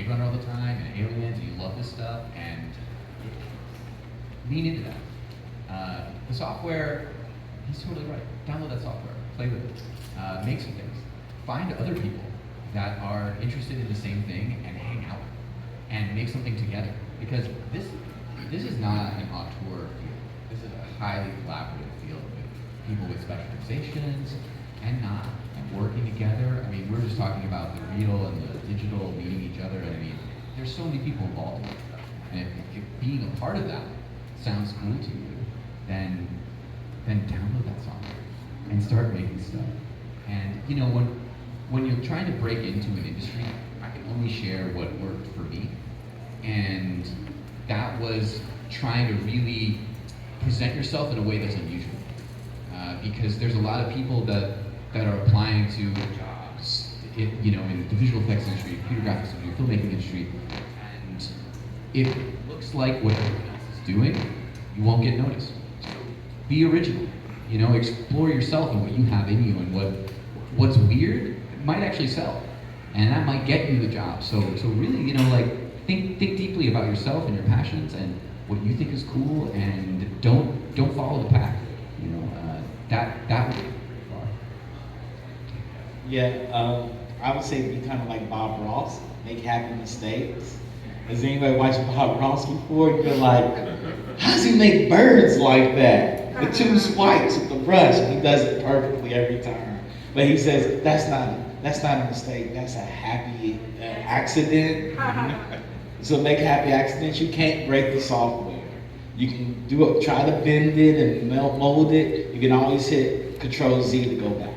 Blade Runner all the time and Aliens, and you love this stuff, and lean into that. The software, he's totally right. Download that software, play with it, make some things. Find other people that are interested in the same thing and hang out and make something together. Because this is not an auteur field. This is a highly collaborative field with people with specializations and not, and working together. I mean, we're just talking about the real and the digital meeting each other. And I mean, there's so many people involved in this stuff. And if being a part of that sounds cool to you, then download that software and start making stuff. And you know, when you're trying to break into an industry, I can only share what worked for me. And that was trying to really present yourself in a way that's unusual. Because there's a lot of people that are applying to jobs, you know, in the visual effects industry, computer graphics industry, filmmaking industry, and if it looks like what everyone else is doing, you won't get noticed. So be original, you know, explore yourself and what you have in you, and what's weird might actually sell, and that might get you the job. So really, you know, like think deeply about yourself and your passions and what you think is cool, and don't follow the pack. You know, that would. Yeah, I would say be kind of like Bob Ross, make happy mistakes. Has anybody watched Bob Ross before? You're like, how does he make birds like that? The two swipes with the brush, he does it perfectly every time. But he says that's not a mistake. That's a happy accident. So make happy accidents. You can't break the software. You can try to bend it and mold it. You can always hit Control Z to go back.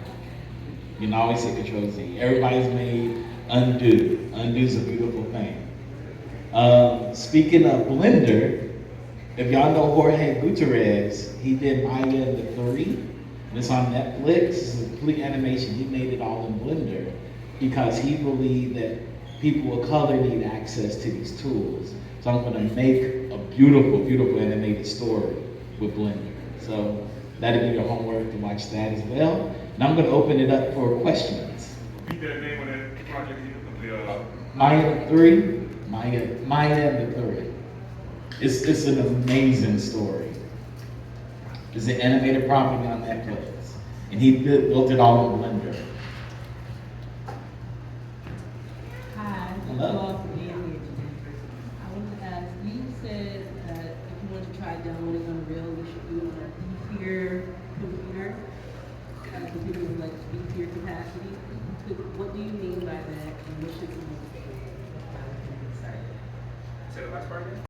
You can always hit Control Z. Everybody's made undo. Undo's a beautiful thing. Speaking of Blender, if y'all know Jorge Gutierrez, he did Maya and the 3. And it's on Netflix. It's a complete animation. He made it all in Blender because he believed that people of color need access to these tools. So I'm going to make a beautiful, beautiful animated story with Blender. So that'll be your homework to watch that as well. And I'm going to open it up for questions. Repeat that name of that project. Maya and the 3. Maya and the 3. It's an amazing story. It's an animated property on Netflix. And he built it all in Blender. Hi, Hello. for being here today. I want to ask, you said that if you want to try downloading Unreal, you should do it on a beefier computer. A computer with like beefier capacity. What do you mean by that? And what should you do? Say the last part again?